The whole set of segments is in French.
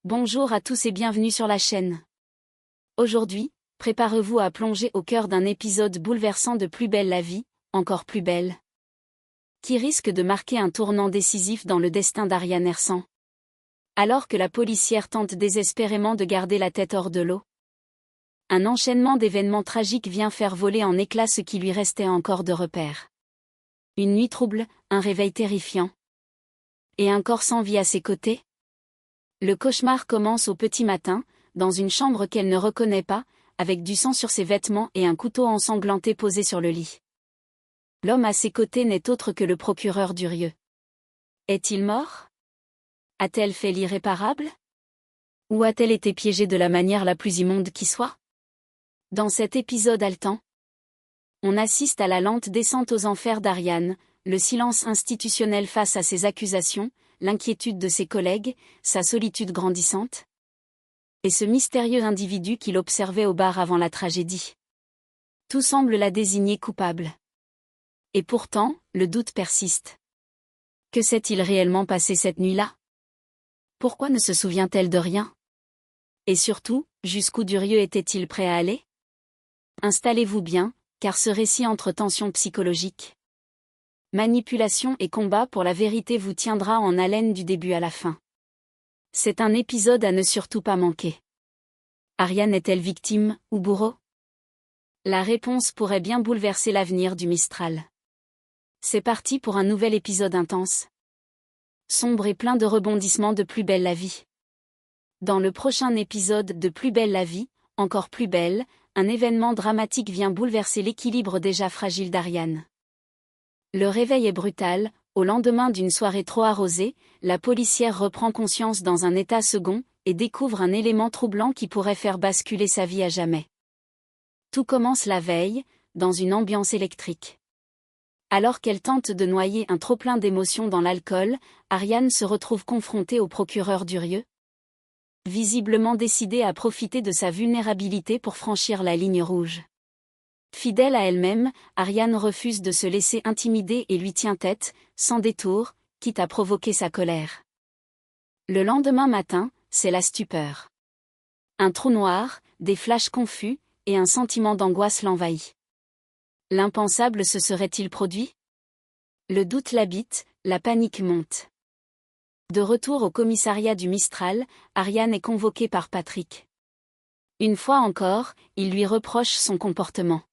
Bonjour à tous et bienvenue sur la chaîne. Aujourd'hui, préparez-vous à plonger au cœur d'un épisode bouleversant de Plus belle la vie, encore plus belle, qui risque de marquer un tournant décisif dans le destin d'Ariane Hersan. Alors que la policière tente désespérément de garder la tête hors de l'eau, un enchaînement d'événements tragiques vient faire voler en éclats ce qui lui restait encore de repères. Une nuit trouble, un réveil terrifiant. Et un corps sans vie à ses côtés. Le cauchemar commence au petit matin, dans une chambre qu'elle ne reconnaît pas, avec du sang sur ses vêtements et un couteau ensanglanté posé sur le lit. L'homme à ses côtés n'est autre que le procureur Durieux. Est-il mort? A-t-elle fait l'irréparable? Ou a-t-elle été piégée de la manière la plus immonde qui soit? Dans cet épisode haletant, on assiste à la lente descente aux enfers d'Ariane, le silence institutionnel face à ses accusations, l'inquiétude de ses collègues, sa solitude grandissante. Et ce mystérieux individu qu'il observait au bar avant la tragédie. Tout semble la désigner coupable. Et pourtant, le doute persiste. Que s'est-il réellement passé cette nuit-là? Pourquoi ne se souvient-elle de rien? Et surtout, jusqu'où Durieux était-il prêt à aller? Installez-vous bien, car ce récit entre tensions psychologiques, manipulation et combat pour la vérité vous tiendra en haleine du début à la fin. C'est un épisode à ne surtout pas manquer. Ariane est-elle victime ou bourreau? La réponse pourrait bien bouleverser l'avenir du Mistral. C'est parti pour un nouvel épisode intense, sombre et plein de rebondissements de Plus belle la vie. Dans le prochain épisode de Plus belle la vie, encore plus belle, un événement dramatique vient bouleverser l'équilibre déjà fragile d'Ariane. Le réveil est brutal, au lendemain d'une soirée trop arrosée, la policière reprend conscience dans un état second, et découvre un élément troublant qui pourrait faire basculer sa vie à jamais. Tout commence la veille, dans une ambiance électrique. Alors qu'elle tente de noyer un trop-plein d'émotions dans l'alcool, Ariane se retrouve confrontée au procureur Durieux, visiblement décidée à profiter de sa vulnérabilité pour franchir la ligne rouge. Fidèle à elle-même, Ariane refuse de se laisser intimider et lui tient tête, sans détour, quitte à provoquer sa colère. Le lendemain matin, c'est la stupeur. Un trou noir, des flashs confus, et un sentiment d'angoisse l'envahit. L'impensable se serait-il produit? Le doute l'habite, la panique monte. De retour au commissariat du Mistral, Ariane est convoquée par Patrick. Une fois encore, il lui reproche son comportement.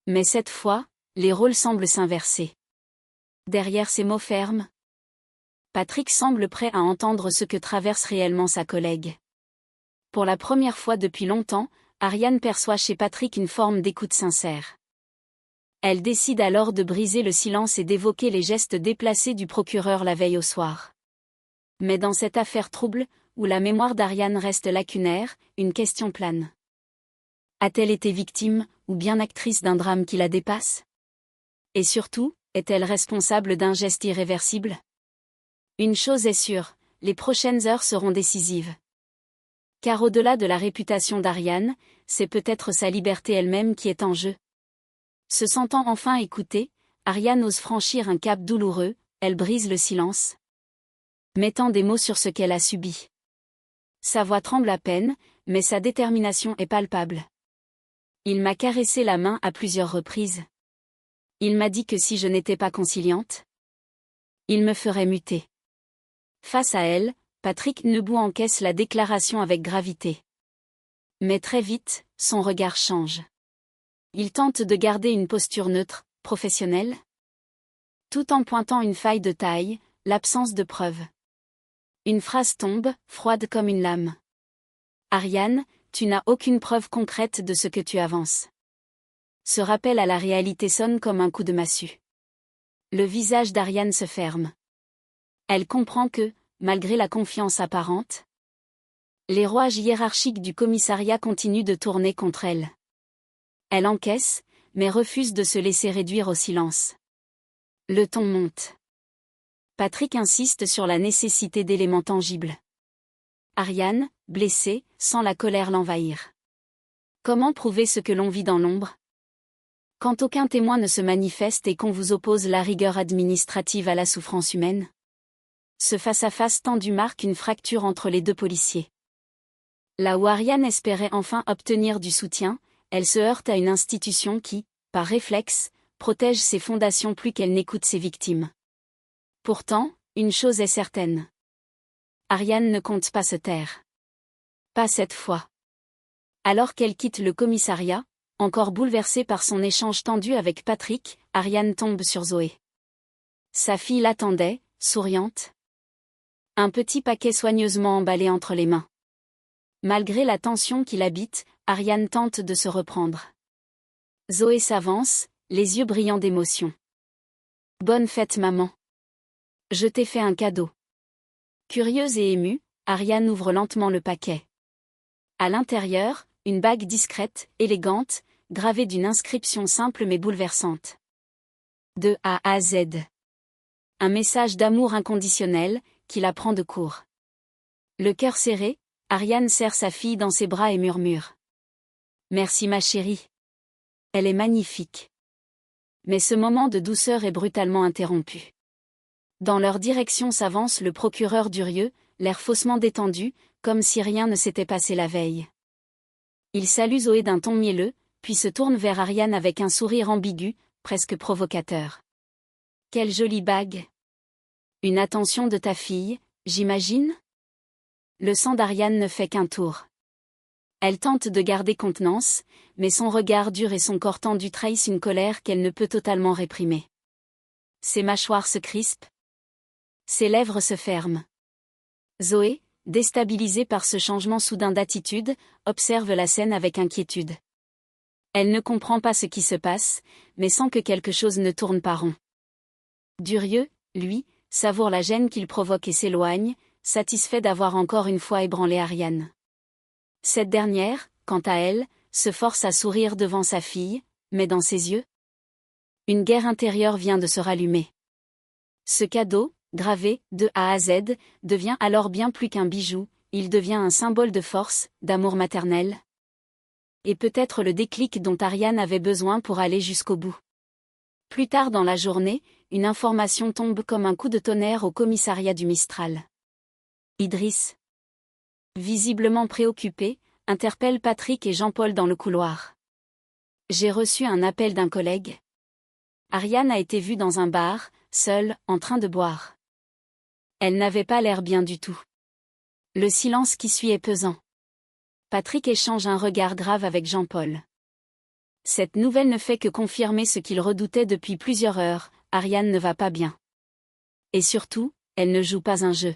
Mais cette fois, les rôles semblent s'inverser. Derrière ces mots fermes, Patrick semble prêt à entendre ce que traverse réellement sa collègue. Pour la première fois depuis longtemps, Ariane perçoit chez Patrick une forme d'écoute sincère. Elle décide alors de briser le silence et d'évoquer les gestes déplacés du procureur la veille au soir. Mais dans cette affaire trouble, où la mémoire d'Ariane reste lacunaire, une question plane. A-t-elle été victime, ou bien actrice d'un drame qui la dépasse? Et surtout, est-elle responsable d'un geste irréversible? Une chose est sûre, les prochaines heures seront décisives. Car au-delà de la réputation d'Ariane, c'est peut-être sa liberté elle-même qui est en jeu. Se sentant enfin écoutée, Ariane ose franchir un cap douloureux, elle brise le silence, mettant des mots sur ce qu'elle a subi. Sa voix tremble à peine, mais sa détermination est palpable. Il m'a caressé la main à plusieurs reprises. Il m'a dit que si je n'étais pas conciliante, il me ferait muter. Face à elle, Patrick Nebout encaisse la déclaration avec gravité. Mais très vite, son regard change. Il tente de garder une posture neutre, professionnelle, tout en pointant une faille de taille, l'absence de preuves. Une phrase tombe, froide comme une lame. Ariane, tu n'as aucune preuve concrète de ce que tu avances. Ce rappel à la réalité sonne comme un coup de massue. Le visage d'Ariane se ferme. Elle comprend que, malgré la confiance apparente, les rouages hiérarchiques du commissariat continuent de tourner contre elle. Elle encaisse, mais refuse de se laisser réduire au silence. Le ton monte. Patrick insiste sur la nécessité d'éléments tangibles. Ariane, blessée, sent la colère l'envahir. Comment prouver ce que l'on vit dans l'ombre? Quand aucun témoin ne se manifeste et qu'on vous oppose la rigueur administrative à la souffrance humaine? Ce face-à-face tendu marque une fracture entre les deux policiers. Là où Ariane espérait enfin obtenir du soutien, elle se heurte à une institution qui, par réflexe, protège ses fondations plus qu'elle n'écoute ses victimes. Pourtant, une chose est certaine. Ariane ne compte pas se taire. Pas cette fois. Alors qu'elle quitte le commissariat, encore bouleversée par son échange tendu avec Patrick, Ariane tombe sur Zoé. Sa fille l'attendait, souriante. Un petit paquet soigneusement emballé entre les mains. Malgré la tension qui l'habite, Ariane tente de se reprendre. Zoé s'avance, les yeux brillants d'émotion. Bonne fête maman. Je t'ai fait un cadeau. Curieuse et émue, Ariane ouvre lentement le paquet. À l'intérieur, une bague discrète, élégante, gravée d'une inscription simple mais bouleversante. De A à Z. Un message d'amour inconditionnel, qui la prend de court. Le cœur serré, Ariane serre sa fille dans ses bras et murmure. Merci ma chérie. Elle est magnifique. Mais ce moment de douceur est brutalement interrompu. Dans leur direction s'avance le procureur Durieux, l'air faussement détendu, comme si rien ne s'était passé la veille. Il salue Zoé d'un ton mielleux, puis se tourne vers Ariane avec un sourire ambigu, presque provocateur. Quelle jolie bague. Une attention de ta fille, j'imagine ? Le sang d'Ariane ne fait qu'un tour. Elle tente de garder contenance, mais son regard dur et son corps tendu trahissent une colère qu'elle ne peut totalement réprimer. Ses mâchoires se crispent. Ses lèvres se ferment. Zoé, déstabilisée par ce changement soudain d'attitude, observe la scène avec inquiétude. Elle ne comprend pas ce qui se passe, mais sent que quelque chose ne tourne pas rond. Durieux, lui, savoure la gêne qu'il provoque et s'éloigne, satisfait d'avoir encore une fois ébranlé Ariane. Cette dernière, quant à elle, se force à sourire devant sa fille, mais dans ses yeux, une guerre intérieure vient de se rallumer. Ce cadeau, gravé, de A à Z, devient alors bien plus qu'un bijou, il devient un symbole de force, d'amour maternel. Et peut-être le déclic dont Ariane avait besoin pour aller jusqu'au bout. Plus tard dans la journée, une information tombe comme un coup de tonnerre au commissariat du Mistral. Idriss, visiblement préoccupé, interpelle Patrick et Jean-Paul dans le couloir. J'ai reçu un appel d'un collègue. Ariane a été vue dans un bar, seule, en train de boire. Elle n'avait pas l'air bien du tout. Le silence qui suit est pesant. Patrick échange un regard grave avec Jean-Paul. Cette nouvelle ne fait que confirmer ce qu'il redoutait depuis plusieurs heures, Ariane ne va pas bien. Et surtout, elle ne joue pas un jeu.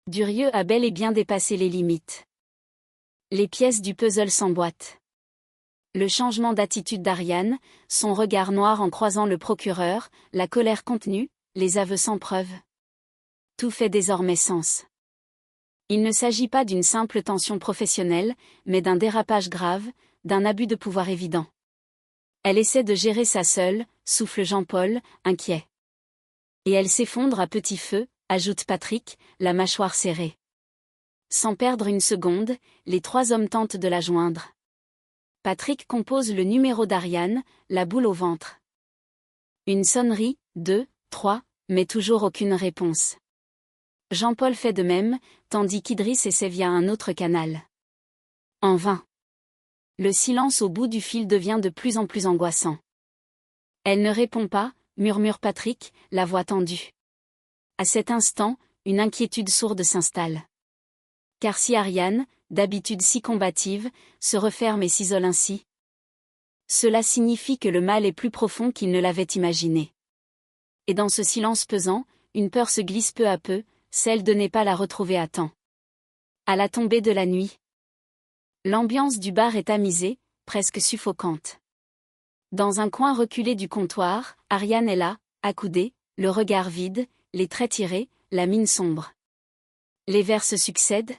Durieux a bel et bien dépassé les limites. Les pièces du puzzle s'emboîtent. Le changement d'attitude d'Ariane, son regard noir en croisant le procureur, la colère contenue, les aveux sans preuve. Tout fait désormais sens. Il ne s'agit pas d'une simple tension professionnelle, mais d'un dérapage grave, d'un abus de pouvoir évident. Elle essaie de gérer ça seule, souffle Jean-Paul, inquiet. Et elle s'effondre à petit feu, ajoute Patrick, la mâchoire serrée. Sans perdre une seconde, les trois hommes tentent de la joindre. Patrick compose le numéro d'Ariane, la boule au ventre. Une sonnerie, 2, 3, mais toujours aucune réponse. Jean-Paul fait de même, tandis qu'Idriss essaie via un autre canal. En vain. Le silence au bout du fil devient de plus en plus angoissant. Elle ne répond pas, murmure Patrick, la voix tendue. À cet instant, une inquiétude sourde s'installe. Car si Ariane, d'habitude si combative, se referme et s'isole ainsi, cela signifie que le mal est plus profond qu'il ne l'avait imaginé. Et dans ce silence pesant, une peur se glisse peu à peu, celle de ne pas la retrouver à temps. À la tombée de la nuit, l'ambiance du bar est tamisée, presque suffocante. Dans un coin reculé du comptoir, Ariane est là, accoudée, le regard vide, les traits tirés, la mine sombre. Les verres se succèdent.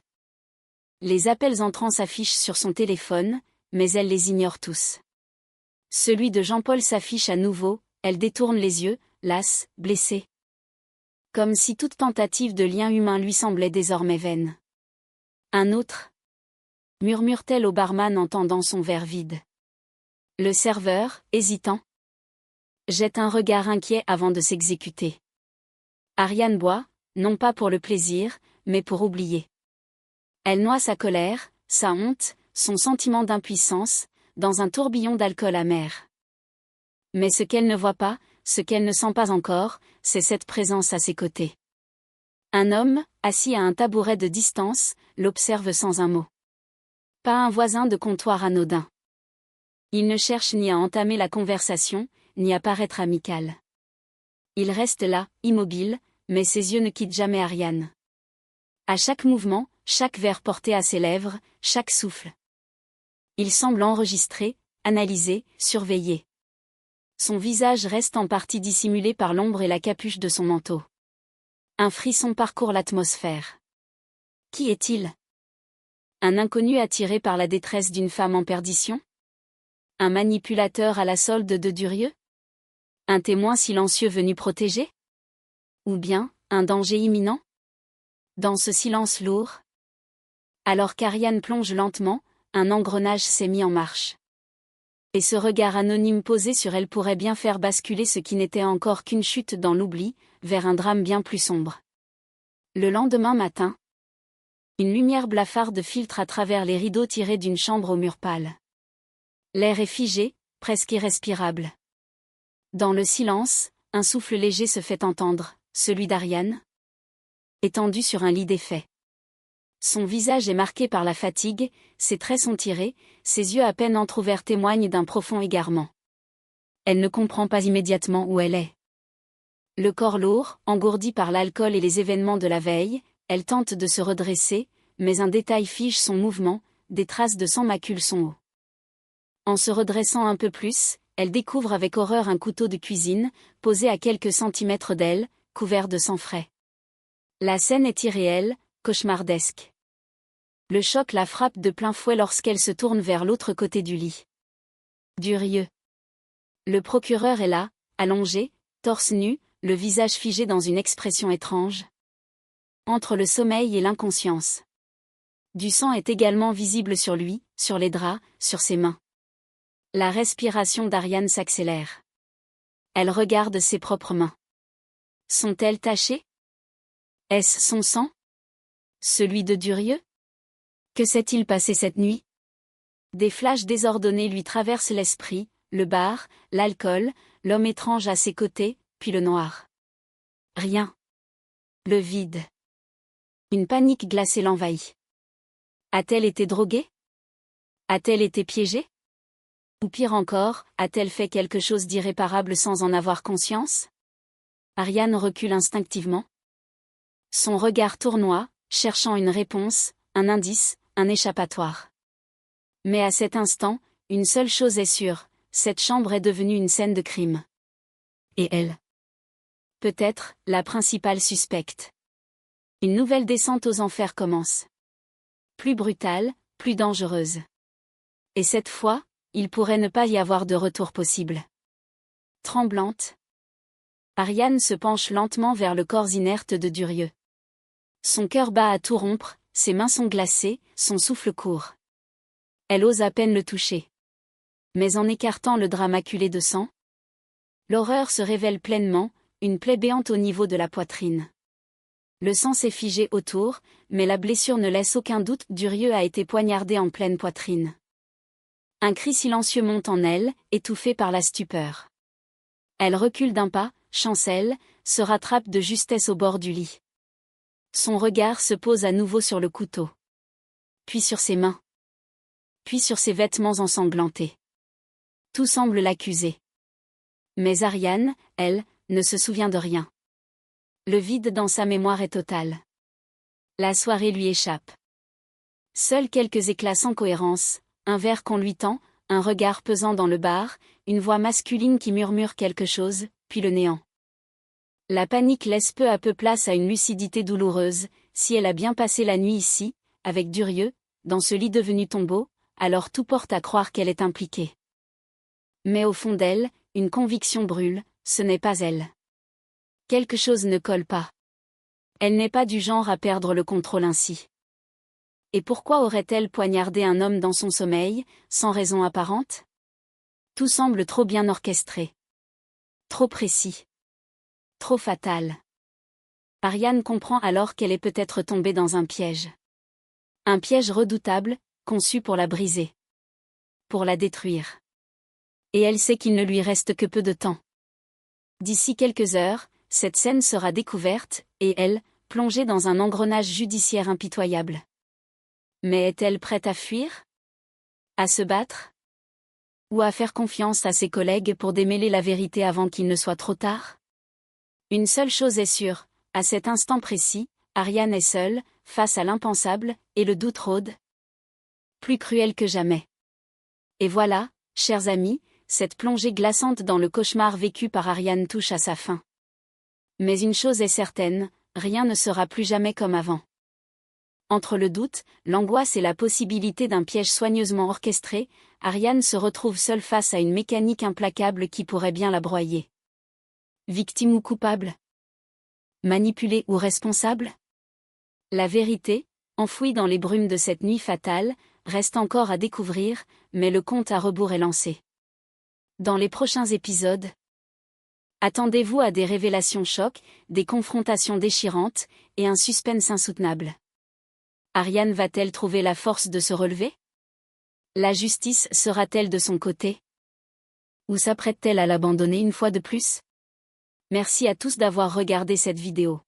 Les appels entrants s'affichent sur son téléphone, mais elle les ignore tous. Celui de Jean-Paul s'affiche à nouveau, elle détourne les yeux, lasse, blessée. Comme si toute tentative de lien humain lui semblait désormais vaine. Un autre ? Murmure-t-elle au barman en tendant son verre vide. Le serveur, hésitant, jette un regard inquiet avant de s'exécuter. Ariane boit, non pas pour le plaisir, mais pour oublier. Elle noie sa colère, sa honte, son sentiment d'impuissance, dans un tourbillon d'alcool amer. Mais ce qu'elle ne voit pas, ce qu'elle ne sent pas encore, c'est cette présence à ses côtés. Un homme, assis à un tabouret de distance, l'observe sans un mot. Pas un voisin de comptoir anodin. Il ne cherche ni à entamer la conversation, ni à paraître amical. Il reste là, immobile, mais ses yeux ne quittent jamais Ariane. À chaque mouvement, chaque verre porté à ses lèvres, chaque souffle. Il semble enregistrer, analyser, surveiller. Son visage reste en partie dissimulé par l'ombre et la capuche de son manteau. Un frisson parcourt l'atmosphère. Qui est-il? Un inconnu attiré par la détresse d'une femme en perdition? Un manipulateur à la solde de Durieux? Un témoin silencieux venu protéger? Ou bien, un danger imminent? Dans ce silence lourd, alors qu'Ariane plonge lentement, un engrenage s'est mis en marche. Et ce regard anonyme posé sur elle pourrait bien faire basculer ce qui n'était encore qu'une chute dans l'oubli, vers un drame bien plus sombre. Le lendemain matin, une lumière blafarde filtre à travers les rideaux tirés d'une chambre aux murs pâles. L'air est figé, presque irrespirable. Dans le silence, un souffle léger se fait entendre, celui d'Ariane, étendue sur un lit défait. Son visage est marqué par la fatigue, ses traits sont tirés, ses yeux à peine entrouverts témoignent d'un profond égarement. Elle ne comprend pas immédiatement où elle est. Le corps lourd, engourdi par l'alcool et les événements de la veille, elle tente de se redresser, mais un détail fige son mouvement, des traces de sang maculent son haut. En se redressant un peu plus, elle découvre avec horreur un couteau de cuisine, posé à quelques centimètres d'elle, couvert de sang frais. La scène est irréelle, cauchemardesque. Le choc la frappe de plein fouet lorsqu'elle se tourne vers l'autre côté du lit. Durieux. Le procureur est là, allongé, torse nu, le visage figé dans une expression étrange. Entre le sommeil et l'inconscience. Du sang est également visible sur lui, sur les draps, sur ses mains. La respiration d'Ariane s'accélère. Elle regarde ses propres mains. Sont-elles tachées? Est-ce son sang? Celui de Durieux? Que s'est-il passé cette nuit? Des flashs désordonnés lui traversent l'esprit, le bar, l'alcool, l'homme étrange à ses côtés, puis le noir. Rien. Le vide. Une panique glacée l'envahit. A-t-elle été droguée? A-t-elle été piégée? Ou pire encore, a-t-elle fait quelque chose d'irréparable sans en avoir conscience? Ariane recule instinctivement. Son regard tournoie, cherchant une réponse, un indice, un échappatoire. Mais à cet instant, une seule chose est sûre, cette chambre est devenue une scène de crime. Et elle? Peut-être, la principale suspecte. Une nouvelle descente aux enfers commence. Plus brutale, plus dangereuse. Et cette fois, il pourrait ne pas y avoir de retour possible. Tremblante, Ariane se penche lentement vers le corps inerte de Durieux. Son cœur bat à tout rompre, ses mains sont glacées, son souffle court. Elle ose à peine le toucher. Mais en écartant le drap maculé de sang, l'horreur se révèle pleinement, une plaie béante au niveau de la poitrine. Le sang s'est figé autour, mais la blessure ne laisse aucun doute, Durieux a été poignardé en pleine poitrine. Un cri silencieux monte en elle, étouffé par la stupeur. Elle recule d'un pas, chancelle, se rattrape de justesse au bord du lit. Son regard se pose à nouveau sur le couteau. Puis sur ses mains. Puis sur ses vêtements ensanglantés. Tout semble l'accuser. Mais Ariane, elle, ne se souvient de rien. Le vide dans sa mémoire est total. La soirée lui échappe. Seuls quelques éclats sans cohérence, un verre qu'on lui tend, un regard pesant dans le bar, une voix masculine qui murmure quelque chose, puis le néant. La panique laisse peu à peu place à une lucidité douloureuse. Si elle a bien passé la nuit ici, avec Durieux, dans ce lit devenu tombeau, alors tout porte à croire qu'elle est impliquée. Mais au fond d'elle, une conviction brûle, ce n'est pas elle. Quelque chose ne colle pas. Elle n'est pas du genre à perdre le contrôle ainsi. Et pourquoi aurait-elle poignardé un homme dans son sommeil, sans raison apparente? Tout semble trop bien orchestré. Trop précis. Trop fatal. Ariane comprend alors qu'elle est peut-être tombée dans un piège. Un piège redoutable, conçu pour la briser. Pour la détruire. Et elle sait qu'il ne lui reste que peu de temps. D'ici quelques heures, cette scène sera découverte, et elle, plongée dans un engrenage judiciaire impitoyable. Mais est-elle prête à fuir? À se battre? Ou à faire confiance à ses collègues pour démêler la vérité avant qu'il ne soit trop tard? Une seule chose est sûre, à cet instant précis, Ariane est seule, face à l'impensable, et le doute rôde. Plus cruel que jamais. Et voilà, chers amis, cette plongée glaçante dans le cauchemar vécu par Ariane touche à sa fin. Mais une chose est certaine, rien ne sera plus jamais comme avant. Entre le doute, l'angoisse et la possibilité d'un piège soigneusement orchestré, Ariane se retrouve seule face à une mécanique implacable qui pourrait bien la broyer. Victime ou coupable? Manipulée ou responsable? La vérité, enfouie dans les brumes de cette nuit fatale, reste encore à découvrir, mais le compte à rebours est lancé. Dans les prochains épisodes, attendez-vous à des révélations chocs, des confrontations déchirantes, et un suspense insoutenable. Ariane va-t-elle trouver la force de se relever? La justice sera-t-elle de son côté? Ou s'apprête-t-elle à l'abandonner une fois de plus? Merci à tous d'avoir regardé cette vidéo.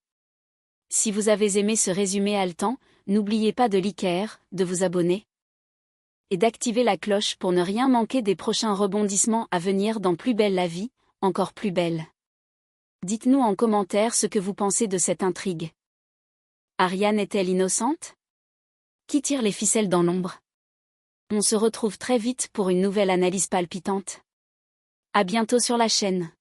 Si vous avez aimé ce résumé haletant, n'oubliez pas de liker, de vous abonner et d'activer la cloche pour ne rien manquer des prochains rebondissements à venir dans Plus belle la vie, encore plus belle. Dites-nous en commentaire ce que vous pensez de cette intrigue. Ariane est-elle innocente? Qui tire les ficelles dans l'ombre? On se retrouve très vite pour une nouvelle analyse palpitante. À bientôt sur la chaîne.